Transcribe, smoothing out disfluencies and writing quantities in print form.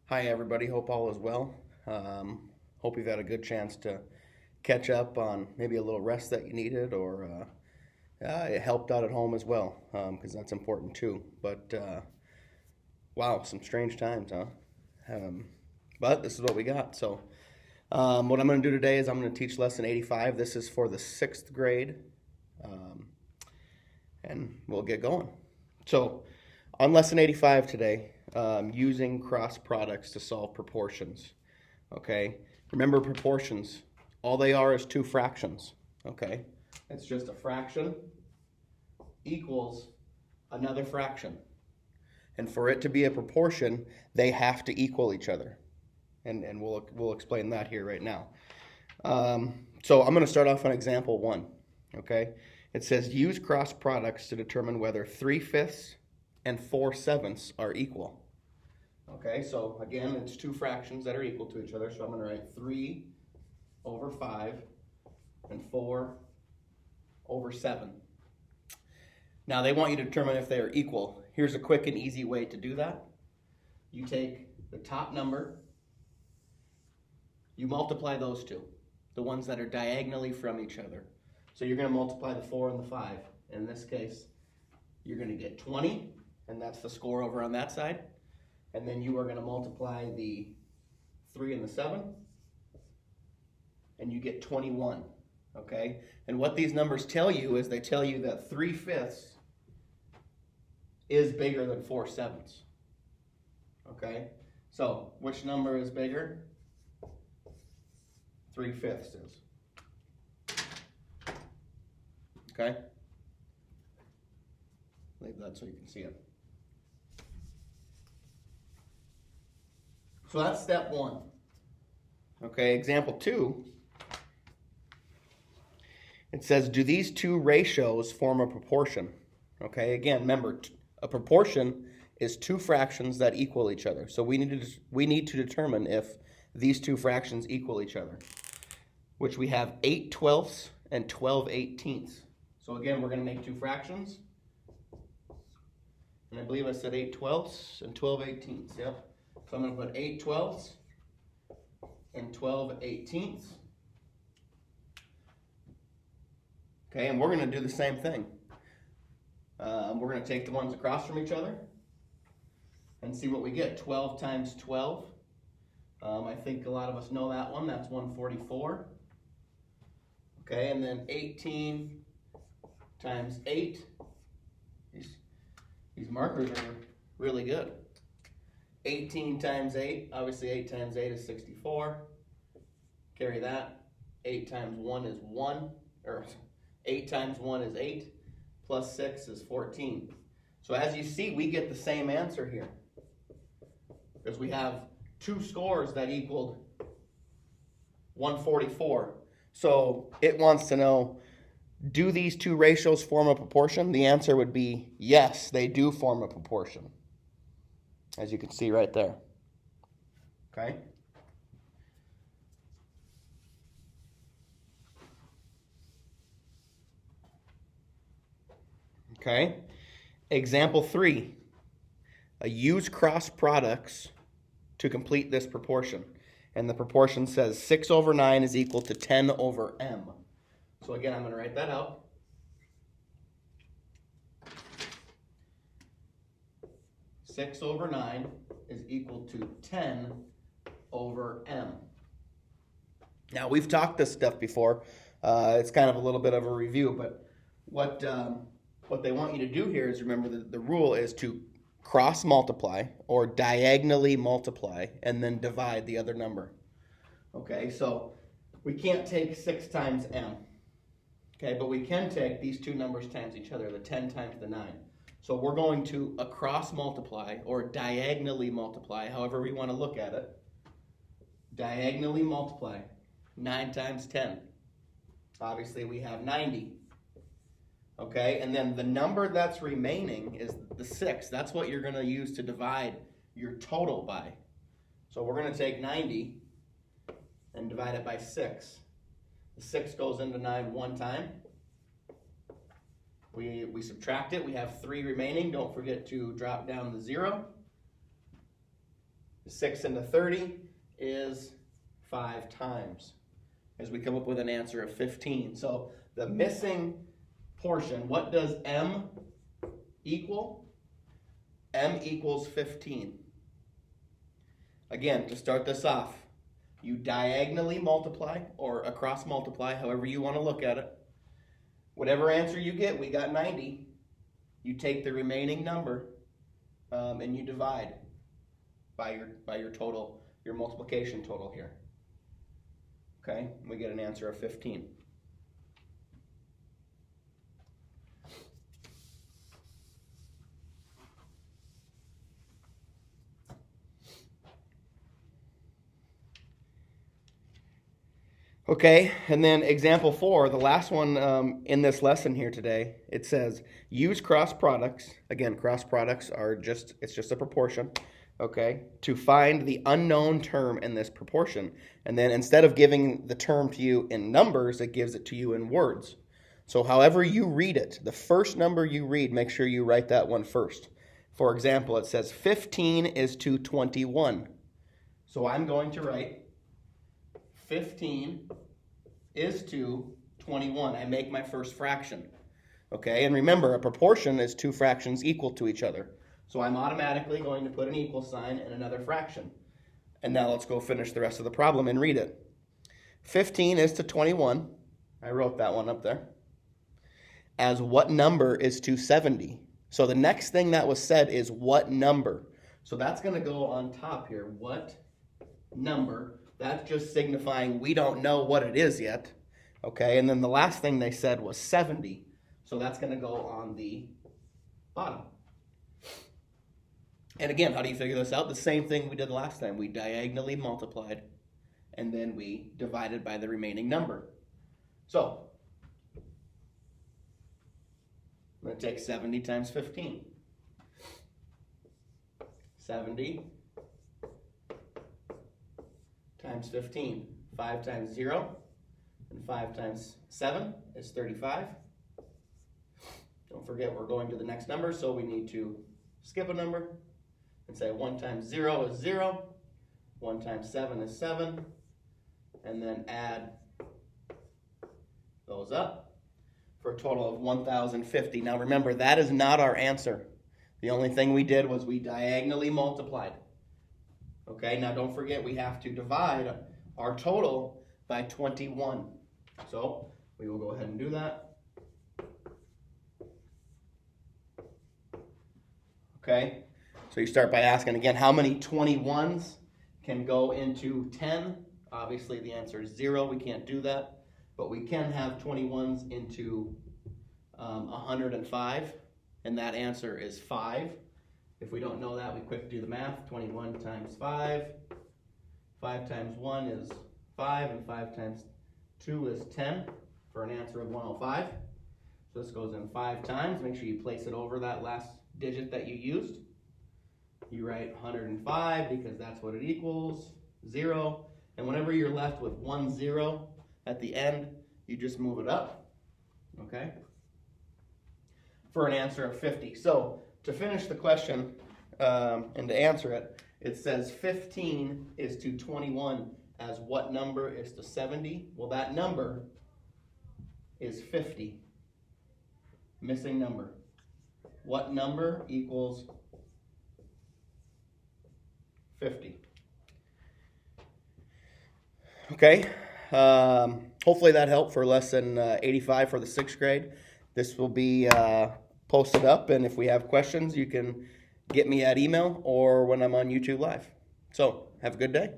Hi, everybody. Hope all is well. Hope you've had a good chance to catch up on maybe a little rest that you needed, or it helped out at home as well, because that's important too. But wow, some strange times, huh? Um, but this is what we got. So, what I'm going to do today is I'm going to teach lesson 85. This is for the sixth grade, um, and we'll get going. So, on lesson 85 today, using cross products to solve proportions. Okay, remember proportions. All they are is two fractions. Okay, it's just a fraction equals another fraction. And for it to be a proportion, they have to equal each other. And we'll explain that here right now. So I'm going to start off on example 1. Okay, it says use cross products to determine whether 3/5 and 4/7 are equal. Okay, so again, it's two fractions that are equal to each other. So I'm going to write 3/5 and 4/7. Now they want you to determine if they are equal. Here's a quick and easy way to do that. You take the top number, you multiply those two, the ones that are diagonally from each other. So you're going to multiply the 4 and the 5. In this case, you're going to get 20, and that's the score over on that side. And then you are going to multiply the 3 and the 7, and you get 21, okay? And what these numbers tell you is they tell you that 3/5 is bigger than 4/7, okay? So which number is bigger? 3/5 is, okay? Leave that so you can see it. So that's step 1. Okay, example 2. It says, do these two ratios form a proportion? Okay, again, remember, a proportion is two fractions that equal each other. So we need to determine if these two fractions equal each other, which we have 8/12 and 12/18. So again, we're going to make two fractions. And I believe I said 8/12 and 12/18. Yep. So I'm going to put 8/12 and 12/18. Okay, and we're going to do the same thing. We're going to take the ones across from each other and see what we get. 12 times 12. I think a lot of us know that one. That's 144. Okay, and then 18 times 8. These markers are really good. 18 times 8, obviously 8 times 8 is 64. Carry that. 8 times 1 is 1, or 8 times 1 is 8, plus 6 is 14. So as you see, we get the same answer here, because we have two scores that equaled 144. So it wants to know, do these two ratios form a proportion? The answer would be yes, they do form a proportion, as you can see right there. Okay? Okay? Example 3. Use cross products to complete this proportion. And the proportion says 6/9 is equal to 10/m. So again, I'm going to write that out. 6/9 is equal to 10/m. Now, we've talked this stuff before. It's kind of a little bit of a review, but what they want you to do here is remember the rule is to cross multiply or diagonally multiply and then divide the other number. Okay, so we can't take 6 times m. Okay, but we can take these two numbers times each other, the 10 times the 9. So we're going to cross multiply or diagonally multiply, however we want to look at it. Diagonally multiply 9 times 10. Obviously we have 90. Okay, and then the number that's remaining is the 6. That's what you're going to use to divide your total by. So we're going to take 90 and divide it by 6. The 6 goes into 9 one time. We subtract it. We have 3 remaining. Don't forget to drop down the 0. 6 into 30 is 5 times, as we come up with an answer of 15. So the missing portion, what does M equal? M equals 15. Again, to start this off, you diagonally multiply or across multiply, however you want to look at it. Whatever answer you get, we got 90. You take the remaining number and you divide by your total, your multiplication total here. Okay, we get an answer of 15. Okay, and then example 4, the last one in this lesson here today, it says use cross products. Again, cross products are it's just a proportion, okay, to find the unknown term in this proportion. And then instead of giving the term to you in numbers, it gives it to you in words. So however you read it, the first number you read, make sure you write that one first. For example, it says 15 is to 21. So I'm going to write 15 is to 21. I make my first fraction. Okay, and remember, a proportion is two fractions equal to each other. So I'm automatically going to put an equal sign in another fraction. And now let's go finish the rest of the problem and read it. 15 is to 21. I wrote that one up there. As what number is to 70? So the next thing that was said is what number. So that's going to go on top here. What number? That's just signifying we don't know what it is yet. Okay, and then the last thing they said was 70. So that's going to go on the bottom. And again, how do you figure this out? The same thing we did last time. We diagonally multiplied, and then we divided by the remaining number. So I'm going to take 70 times 15. 70 times 15. 5 times 0 and 5 times 7 is 35. Don't forget we're going to the next number, so we need to skip a number and say 1 times 0 is 0, 1 times 7 is 7, and then add those up for a total of 1,050. Now remember, that is not our answer. The only thing we did was we diagonally multiplied. Okay, now don't forget we have to divide our total by 21. So we will go ahead and do that. Okay, so you start by asking again, how many 21s can go into 10? Obviously the answer is 0, we can't do that. But we can have 21s into 105, and that answer is 5. If we don't know that, we quick do the math. 21 times 5. 5 times 1 is 5, and 5 times 2 is 10 for an answer of 105. So this goes in 5 times. Make sure you place it over that last digit that you used. You write 105 because that's what it equals, 0. And whenever you're left with 1 0 at the end, you just move it up, okay, for an answer of 50. So to finish the question and to answer it, it says 15 is to 21 as what number is to 70? Well, that number is 50. Missing number. What number equals 50? Okay. Hopefully that helped for lesson 85 for the 6th grade. This will be posted up, and if we have questions, you can get me at email or when I'm on YouTube Live. So, have a good day.